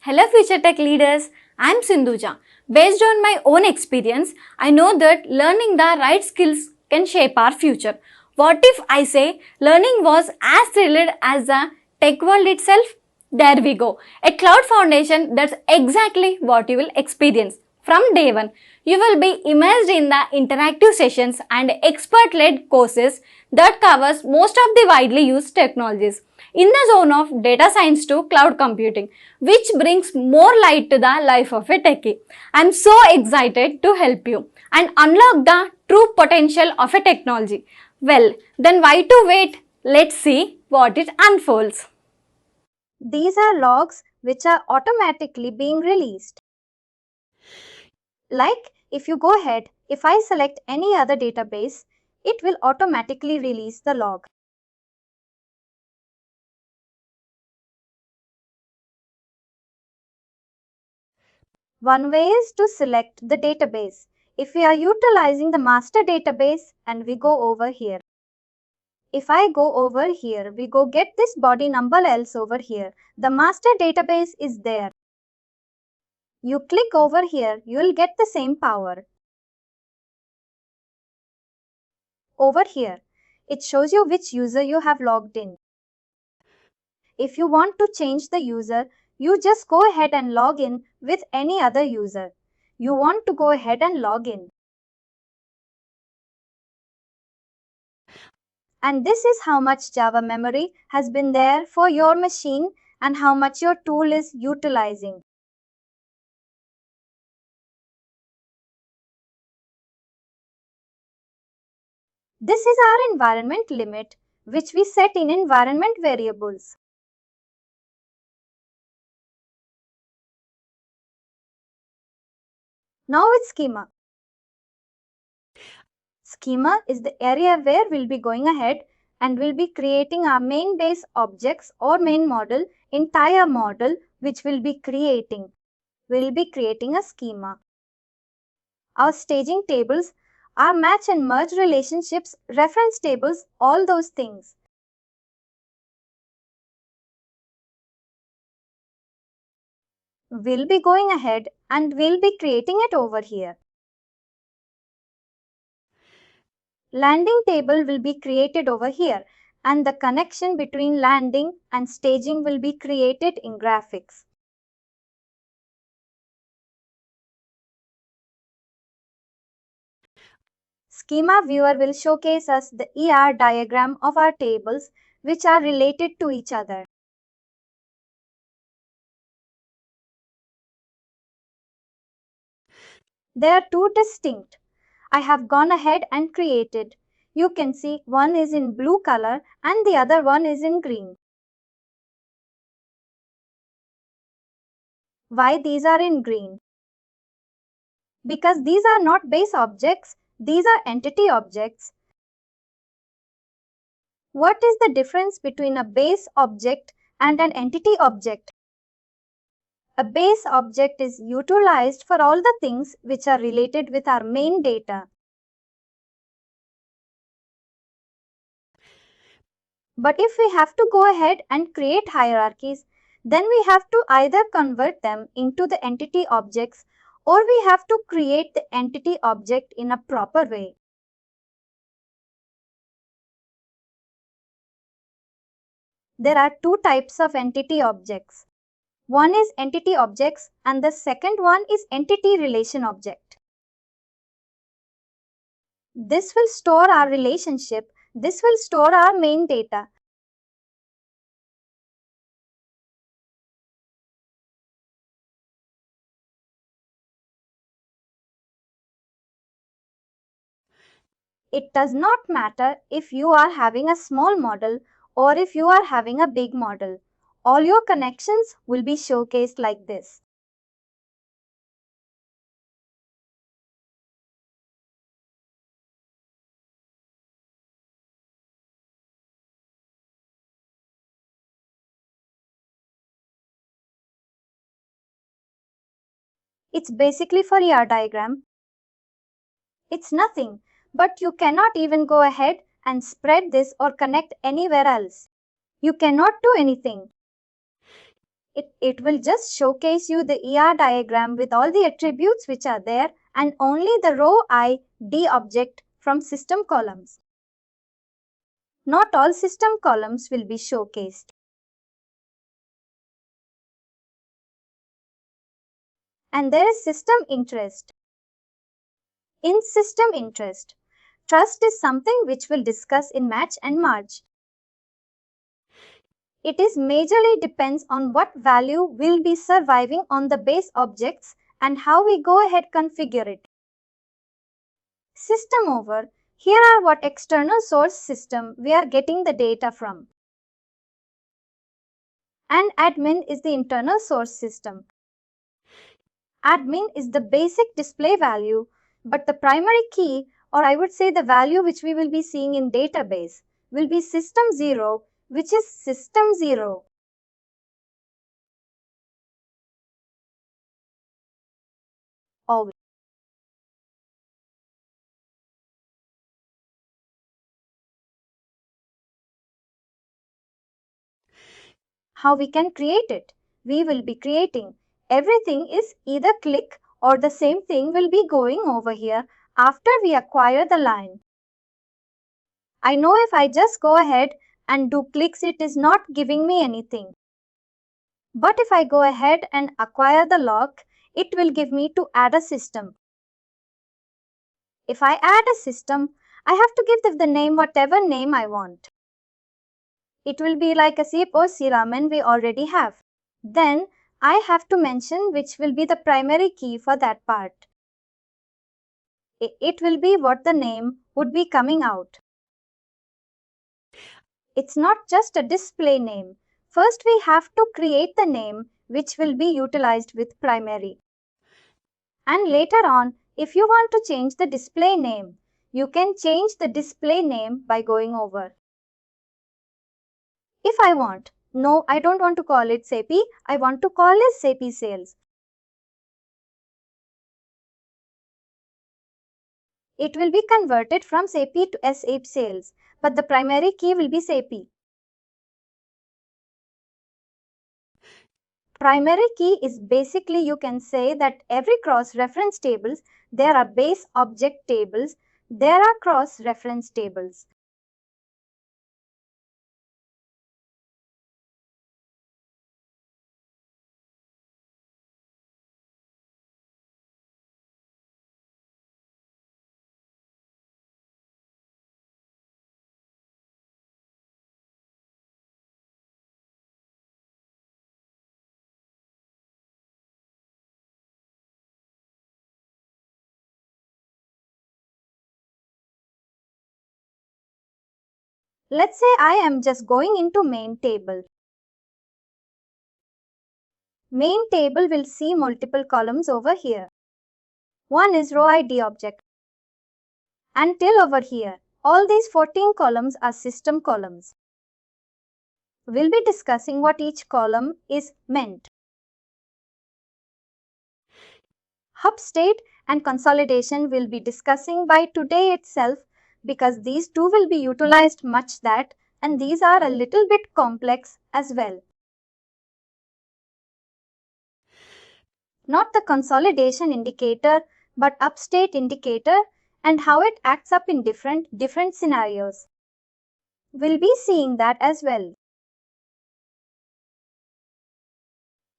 Hello future tech leaders, I am Sindhuja. Based on my own experience, I know that learning the right skills can shape our future. What if I say learning was as thrilled as the tech world itself? There we go. A cloud foundation, that's exactly what you will experience. From day one, you will be immersed in the interactive sessions and expert-led courses that covers most of the widely used technologies in the zone of data science to cloud computing, which brings more light to the life of a techie. I'm so excited to help you and unlock the true potential of a technology. Well, then why to wait? Let's see what it unfolds. These are logs which are automatically being released. Like if you go ahead, if I select any other database, it will automatically release the log. One way is to select the database. If we are utilizing the master database and we go over here. If I go over here, we go get this body number else over here. The master database is there. You click over here, you will get the same power. Over here, it shows you which user you have logged in. If you want to change the user, you just go ahead and log in with any other user. You want to go ahead and log in. And this is how much Java memory has been there for your machine and how much your tool is utilizing. This is our environment limit, which we set in environment variables. Now with schema. Schema is the area where we'll be going ahead and we'll be creating our main base objects or main model, entire model which we'll be creating. We'll be creating a schema. Our staging tables, our match and merge relationships, reference tables, all those things. We'll be going ahead and we'll be creating it over here. Landing table will be created over here and the connection between landing and staging will be created in graphics. Schema viewer will showcase us the ER diagram of our tables which are related to each other. They are two distinct. I have gone ahead and created. You can see one is in blue color and the other one is in green. Why these are in green? Because these are not base objects, these are entity objects. What is the difference between a base object and an entity object? A base object is utilized for all the things which are related with our main data. But if we have to go ahead and create hierarchies, then we have to either convert them into the entity objects or we have to create the entity object in a proper way. There are two types of entity objects. One is entity objects and the second one is entity relation object. This will store our relationship. This will store our main data. It does not matter if you are having a small model or if you are having a big model. All your connections will be showcased like this. It's basically for ER diagram. It's nothing, but you cannot even go ahead and spread this or connect anywhere else. You cannot do anything. It will just showcase you the ER diagram with all the attributes which are there and only the row ID object from system columns. Not all system columns will be showcased. And there is system interest. In system interest, trust is something which we'll discuss in match and merge. It is majorly depends on what value will be surviving on the base objects and how we go ahead configure it. System over, here are what external source system we are getting the data from. And admin is the internal source system. Admin is the basic display value, but the primary key, or I would say the value which we will be seeing in database, will be system 0, which is system 0. Always. How we can create it? We will be creating. Everything is either click or the same thing will be going over here after we acquire the line. I know if I just go ahead and do clicks, it is not giving me anything. But if I go ahead and acquire the lock, it will give me to add a system. If I add a system, I have to give the name whatever name I want. It will be like a soup or ramen we already have. Then I have to mention which will be the primary key for that part. It will be what the name would be coming out. It's not just a display name. First we have to create the name which will be utilized with primary. And later on, if you want to change the display name, you can change the display name by going over. If I want, no, I don't want to call it SAP, I want to call it SAP Sales. It will be converted from SAP to SAP Sales, but the primary key will be SAP. Primary key is basically, you can say that every cross-reference tables, there are base object tables, there are cross-reference tables. Let's say I am just going into main table. Main table will see multiple columns over here. One is row ID object. Until over here, all these 14 columns are system columns. We'll be discussing what each column is meant. Hub state and consolidation will be discussing by today itself because these two will be utilized much that and these are a little bit complex as well. Not the consolidation indicator but upstate indicator and how it acts up in different scenarios. We'll be seeing that as well.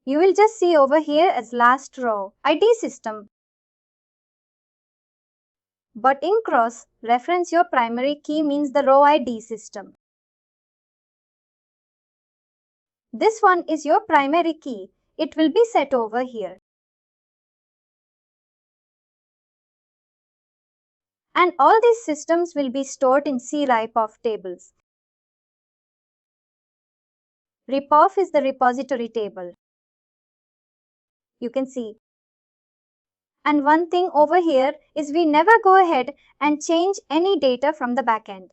You will just see over here as last row ID system. But in cross reference, your primary key means the row ID system. This one is your primary key. It will be set over here. And all these systems will be stored in CRIPOF tables. RIPOF is the repository table. You can see. And one thing over here is we never go ahead and change any data from the backend.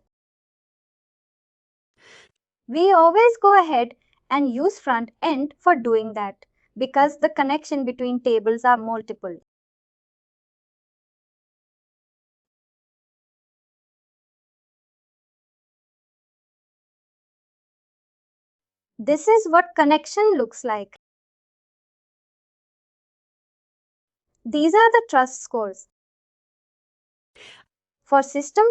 We always go ahead and use front end for doing that because the connection between tables are multiple. This is what connection looks like. These are the trust scores. For system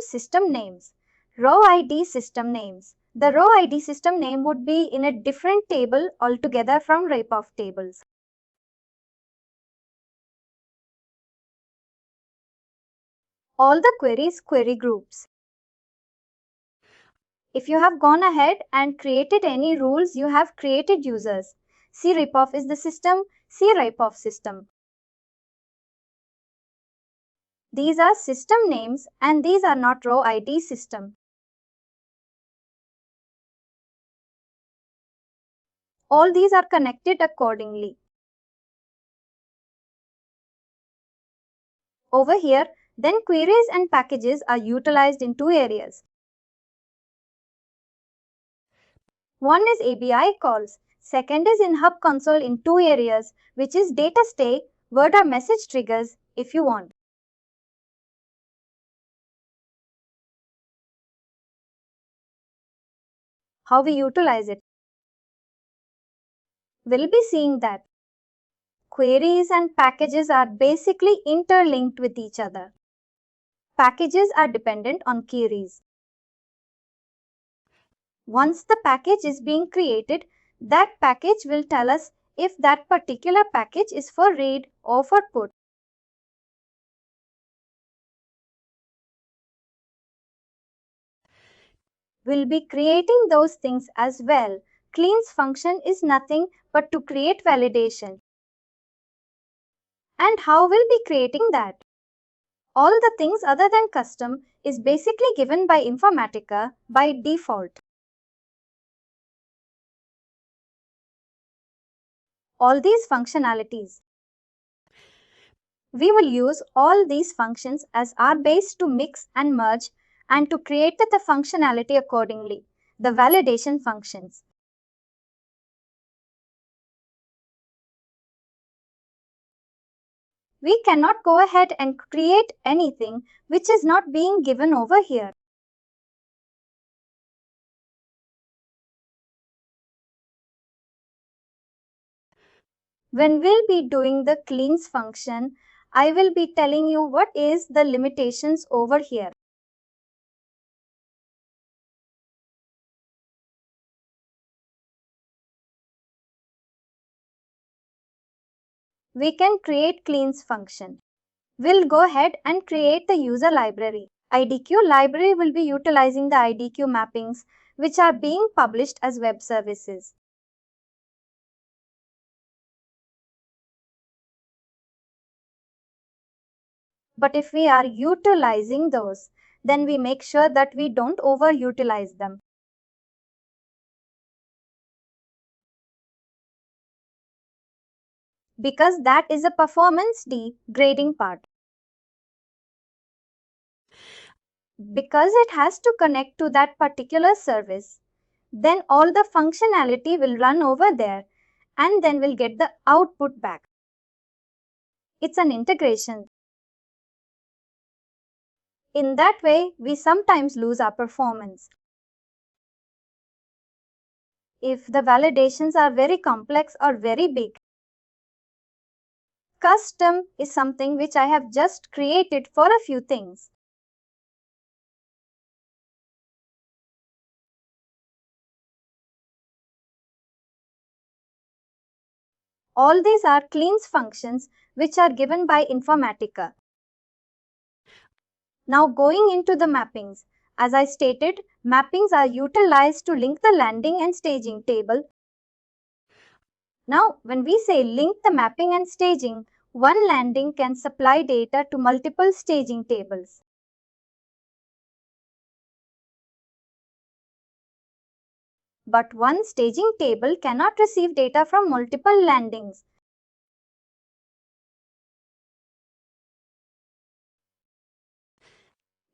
names, row ID system names. The row ID system name would be in a different table altogether from ripoff tables. All the queries query groups. If you have gone ahead and created any rules, you have created users. C ripoff is the system, C ripoff system. These are system names and these are not row ID system. All these are connected accordingly. Over here, then queries and packages are utilized in two areas. One is ABI calls. Second is in Hub Console in two areas, which is data stay, word or message triggers if you want. How we utilize it? We'll be seeing that queries and packages are basically interlinked with each other. Packages are dependent on queries. Once the package is being created, that package will tell us if that particular package is for read or for put. We'll be creating those things as well. Cleans function is nothing but to create validation. And how we'll be creating that? All the things other than custom is basically given by Informatica by default. All these functionalities. We will use all these functions as our base to mix and merge and to create the functionality accordingly, the validation functions. We cannot go ahead and create anything which is not being given over here. When we'll be doing the cleans function, I will be telling you what is the limitations over here. We can create cleans function. We'll go ahead and create the user library. IDQ library will be utilizing the IDQ mappings which are being published as web services. But if we are utilizing those, then we make sure that we don't overutilize them. Because that is a performance degrading part. Because it has to connect to that particular service, then all the functionality will run over there and then we'll get the output back. It's an integration. In that way, we sometimes lose our performance. If the validations are very complex or very big, custom is something which I have just created for a few things. All these are cleans functions which are given by Informatica. Now going into the mappings. As I stated, mappings are utilized to link the landing and staging table. Now, when we say link the mapping and staging, one landing can supply data to multiple staging tables. But one staging table cannot receive data from multiple landings.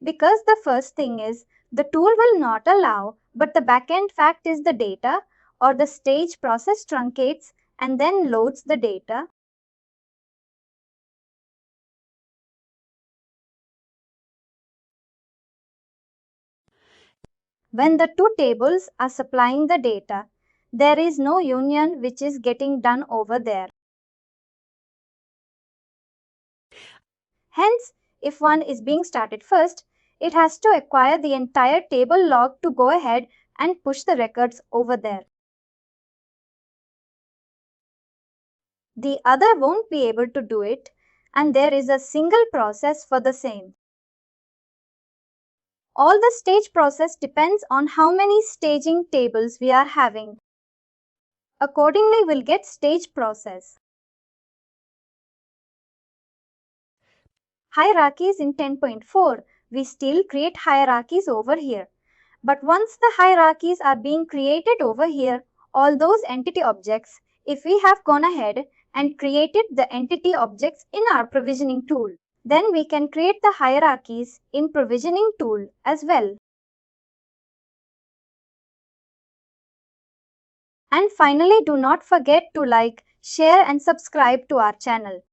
Because the first thing is, the tool will not allow, but the backend fact is the data or the stage process truncates and then loads the data. When the two tables are supplying the data, there is no union which is getting done over there. Hence, if one is being started first, it has to acquire the entire table log to go ahead and push the records over there. The other won't be able to do it, and there is a single process for the same. All the stage process depends on how many staging tables we are having. Accordingly, we'll get stage process. Hierarchies in 10.4, we still create hierarchies over here. But once the hierarchies are being created over here, all those entity objects, if we have gone ahead and created the entity objects in our provisioning tool, then we can create the hierarchies in provisioning tool as well. And finally, do not forget to like, share and subscribe to our channel.